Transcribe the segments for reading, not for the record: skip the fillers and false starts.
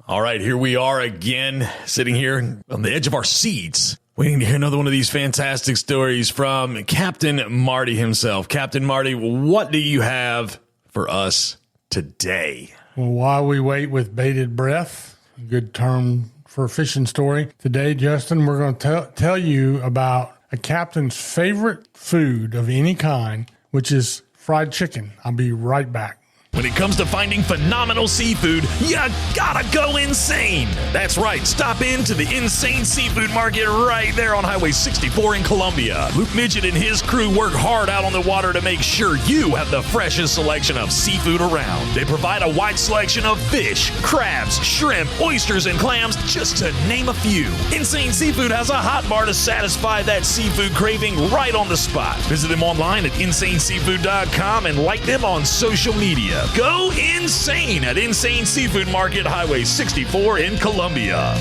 All right, here we are again, sitting here on the edge of our seats, waiting to hear another one of these fantastic stories from Captain Marty himself. Captain Marty, what do you have for us today? Well, while we wait with bated breath, a good term for a fishing story, today, Justin, we're going to tell you about a captain's favorite food of any kind, which is fried chicken. I'll be right back. When it comes to finding phenomenal seafood, you gotta go insane. That's right. Stop into the Insane Seafood Market right there on Highway 64 in Columbia. Luke Midgett and his crew work hard out on the water to make sure you have the freshest selection of seafood around. They provide a wide selection of fish, crabs, shrimp, oysters, and clams, just to name a few. Insane Seafood has a hot bar to satisfy that seafood craving right on the spot. Visit them online at insaneseafood.com and like them on social media. Go insane at Insane Seafood Market, Highway 64 in Columbia.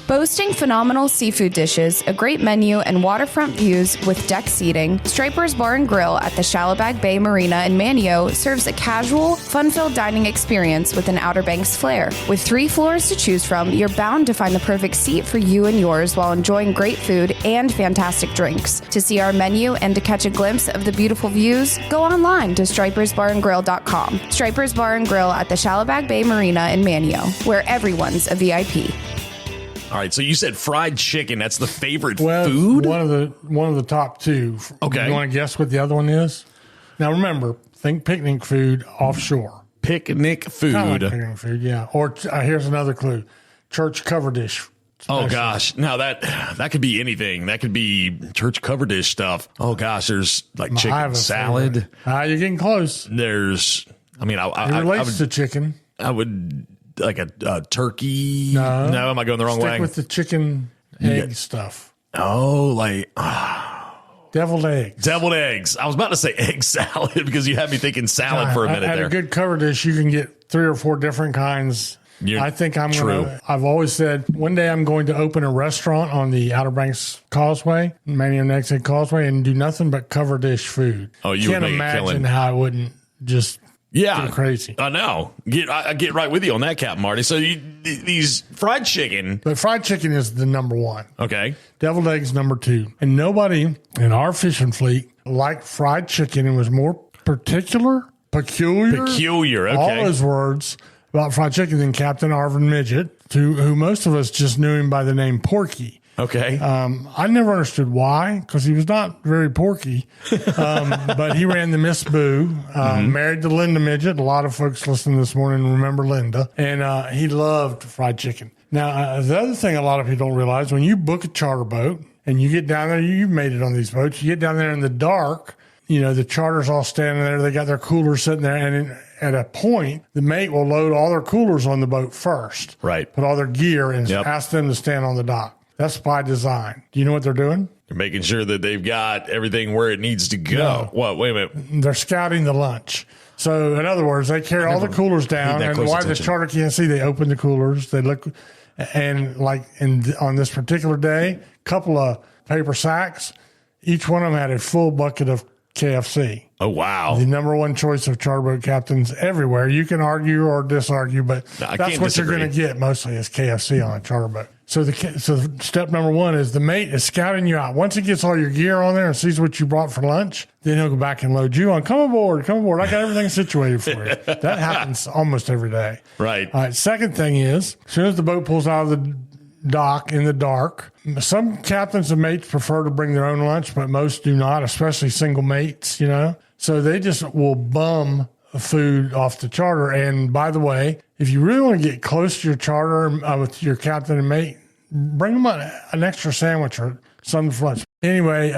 Boasting phenomenal seafood dishes, a great menu, and waterfront views with deck seating, Striper's Bar and Grill at the Shallowbag Bay Marina in Manio serves a casual, fun-filled dining experience with an Outer Banks flair. With 3 floors to choose from, you're bound to find the perfect seat for you and yours while enjoying great food and fantastic drinks. To see our menu and to catch a glimpse of the beautiful views, go online to stripersbarandgrill.com. Striper's Bar and Grill at the Shallowbag Bay Marina in Manio, where everyone's a VIP. All right, so you said fried chicken. That's the favorite food? food? One of the top two. Okay. You want to guess what the other one is? Now, remember, think picnic food offshore. Picnic food. Kind of like picnic food, yeah. Or here's another clue. Church cover dish. Oh, gosh. Now, that could be anything. That could be church cover dish stuff. Oh, gosh, there's like chicken salad. You're getting close. There's, I mean, it relates to chicken. I would, like a turkey. No, am I going the wrong way? Stick with the chicken egg stuff. Oh, like deviled eggs. Deviled eggs. I was about to say egg salad because you had me thinking salad for a minute there. At a good cover dish, you can get 3 or 4 different kinds. I think I've always said one day I'm going to open a restaurant on the Outer Banks Causeway, Manio Next Causeway, and do nothing but cover dish food. Oh, you can't imagine how it wouldn't just go crazy. I know. I get right with you on that, Captain Marty. So these fried chicken. But fried chicken is the number one. Okay. Deviled eggs number 2. And nobody in our fishing fleet liked fried chicken and was more peculiar. Okay. All those words about fried chicken than Captain Arvin Midgett, who most of us just knew him by the name Porky. Okay. I never understood why, because he was not very porky, but he ran the Miss Boo, married to Linda Midgett. A lot of folks listening this morning remember Linda, and he loved fried chicken. Now, the other thing a lot of people don't realize, when you book a charter boat and you get down there, you've made it on these boats, you get down there in the dark, the charter's all standing there, they got their coolers sitting there, and at a point, the mate will load all their coolers on the boat first. Right. Put all their gear and ask them to stand on the dock. That's by design. Do you know what they're doing? They're making sure that they've got everything where it needs to go. No. What? Wait a minute. They're scouting the lunch. So, in other words, they carry all the coolers down, and while the charter can't see, they open the coolers. They look, and on this particular day, couple of paper sacks, each one of them had a full bucket of KFC. Oh, wow. The number one choice of charter boat captains everywhere. You can argue or disargue, but that's what you're going to get mostly is KFC on a charter boat. So step number 1 is the mate is scouting you out. Once he gets all your gear on there and sees what you brought for lunch, then he'll go back and load you on. Come aboard. I got everything situated for you. That happens almost every day. Right. All right. Second thing is, as soon as the boat pulls out of the dock in the dark, some captains and mates prefer to bring their own lunch, but most do not, especially single mates, So they just will bum food off the charter. And by the way, if you really want to get close to your charter with your captain and mate, bring them an extra sandwich or something for lunch. Anyway,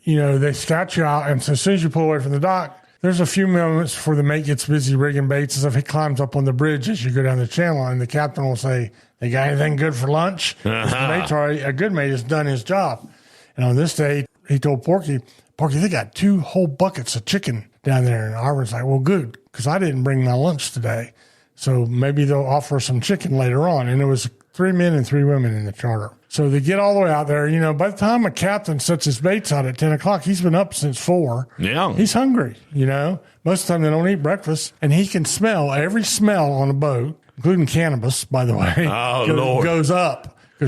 they scout you out, and so as soon as you pull away from the dock, there's a few moments before the mate gets busy rigging baits as if he climbs up on the bridge as you go down the channel, and the captain will say, "They got anything good for lunch?" A good mate has done his job. And on this day, he told Porky, they got 2 whole buckets of chicken down there. And Arvin's like, well, good, because I didn't bring my lunch today. So maybe they'll offer some chicken later on. And it was 3 men and 3 women in the charter. So they get all the way out there. By the time a captain sets his baits out at 10 o'clock, he's been up since 4. Yeah. He's hungry, Most of the time they don't eat breakfast. And he can smell every smell on a boat including cannabis, by the way, Lord. goes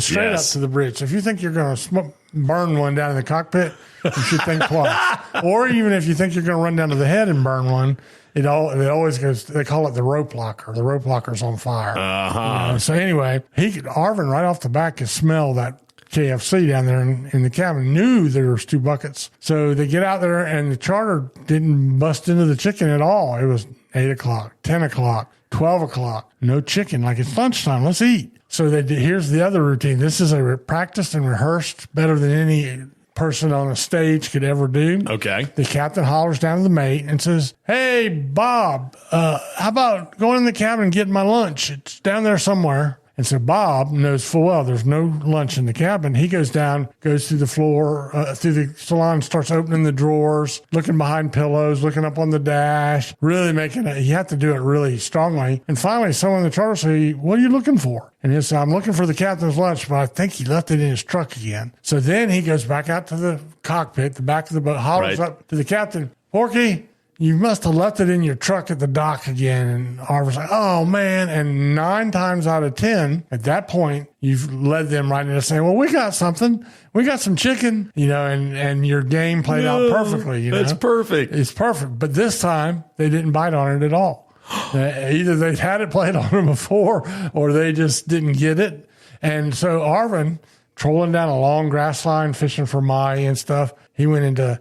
straight Yes. up to the bridge. So if you think you're going to burn one down in the cockpit, you should think twice. Or even if you think you're going to run down to the head and burn one, it always goes. They call it the rope locker. The rope locker's on fire. So anyway, Arvin right off the bat could smell that KFC down there in the cabin, knew there was 2 buckets. So they get out there, and the charter didn't bust into the chicken at all. It was 8 o'clock, 10 o'clock, 12 o'clock. No chicken. Like, it's lunchtime. Let's eat. So here's the other routine. This is a practiced and rehearsed better than any person on a stage could ever do. Okay. The captain hollers down to the mate and says, "Hey, Bob, how about going in the cabin and getting my lunch? It's down there somewhere." And so Bob knows full well there's no lunch in the cabin. He goes down, goes through the floor, through the salon, starts opening the drawers, looking behind pillows, looking up on the dash, really you have to do it really strongly. And finally, someone in the charter says, "What are you looking for?" And he said, "I'm looking for the captain's lunch, but I think he left it in his truck again." So then he goes back out to the cockpit, the back of the boat, hollers up to the captain, "Porky, you must have left it in your truck at the dock again." And Arvin's like, "Oh, man." And 9 times out of 10, at that point, you've led them right into saying, "Well, we got something. We got some chicken," and your game played out perfectly. That's perfect. It's perfect. But this time, they didn't bite on it at all. Either they'd had it played on them before, or they just didn't get it. And so Arvin, trolling down a long grass line, fishing for Mai and stuff, he went into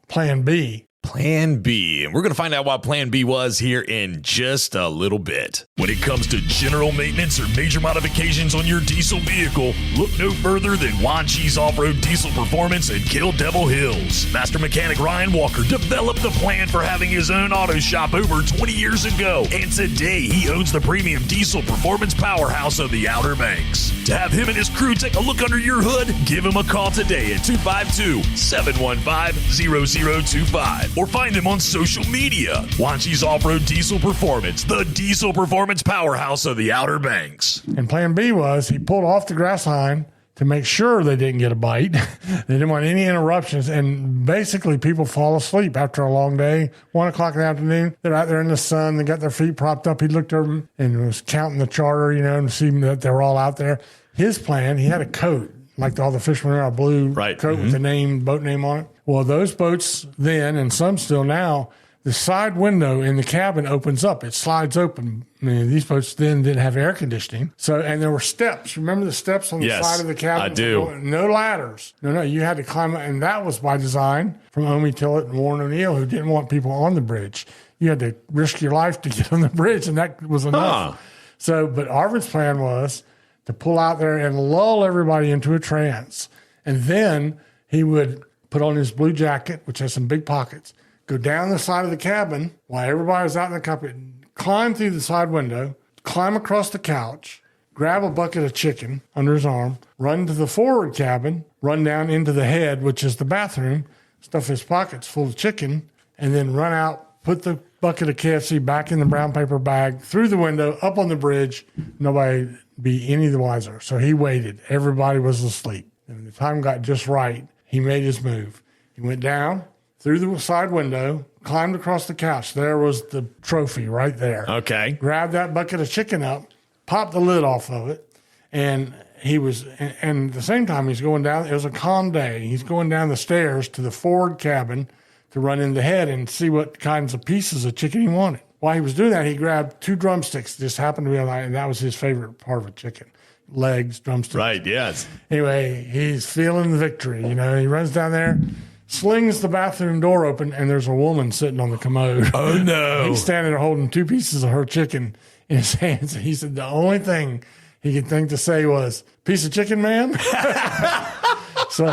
plan B. Plan B. And we're going to find out what Plan B was here in just a little bit. When it comes to general maintenance or major modifications on your diesel vehicle, look no further than Wanchi's Off-Road Diesel Performance in Kill Devil Hills. Master mechanic Ryan Walker developed the plan for having his own auto shop over 20 years ago. And today he owns the premium diesel performance powerhouse of the Outer Banks. To have him and his crew take a look under your hood, give him a call today at 252-715-0025. Or find him on social media. Wanchi's Off-Road Diesel Performance, the diesel performance powerhouse of the Outer Banks. And plan B was he pulled off the grass line to make sure they didn't get a bite. They didn't want any interruptions. And basically, people fall asleep after a long day. 1 o'clock in the afternoon, they're out there in the sun. They got their feet propped up. He looked over and was counting the charter, and see that they were all out there. His plan, he had a coat, like all the fishermen wear, a blue coat with the boat name on it. Well, those boats then, and some still now, the side window in the cabin opens up. It slides open. I mean, these boats then didn't have air conditioning. And there were steps. Remember the steps on the side of the cabin? I do. No ladders. No, you had to climb. And that was by design from Omi Tillett and Warren O'Neill, who didn't want people on the bridge. You had to risk your life to get on the bridge, and that was enough. But Arvin's plan was to pull out there and lull everybody into a trance. And then he would put on his blue jacket, which has some big pockets, go down the side of the cabin while everybody was out in the cockpit, climb through the side window, climb across the couch, grab a bucket of chicken under his arm, run to the forward cabin, run down into the head, which is the bathroom, stuff his pockets full of chicken, and then run out, put the bucket of KFC back in the brown paper bag, through the window, up on the bridge. Nobody be any the wiser. So he waited. Everybody was asleep. And when the time got just right, he made his move. He went down through the side window, climbed across the couch. There was the trophy right there. Okay. Grabbed that bucket of chicken up, popped the lid off of it, and at the same time he's going down. It was a calm day. He's going down the stairs to the forward cabin to run in the head and see what kinds of pieces of chicken he wanted. While he was doing that, he grabbed 2 drumsticks. Just happened to be and that was his favorite part of a chicken. Legs, drumsticks. Right, yes. Anyway, he's feeling the victory. He runs down there, slings the bathroom door open, and there's a woman sitting on the commode. Oh, no. He's standing there holding 2 pieces of her chicken in his hands. He said the only thing he could think to say was, "Piece of chicken, ma'am?" So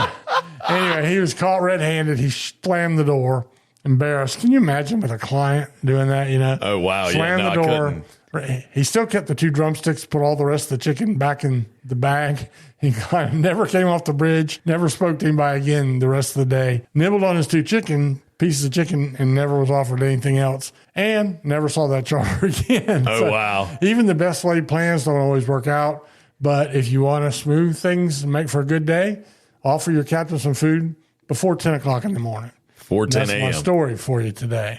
anyway, he was caught red-handed. He slammed the door, embarrassed. Can you imagine with a client doing that, Oh, wow. Slammed the door. He still kept the 2 drumsticks, put all the rest of the chicken back in the bag. He kind of never came off the bridge, never spoke to anybody again the rest of the day. Nibbled on his 2 pieces of chicken, and never was offered anything else, and never saw that charter again. Oh, wow. Even the best laid plans don't always work out, but if you want to smooth things and make for a good day, offer your captain some food before 10 o'clock in the morning. Before 10 a.m. a.m. That's my story for you today.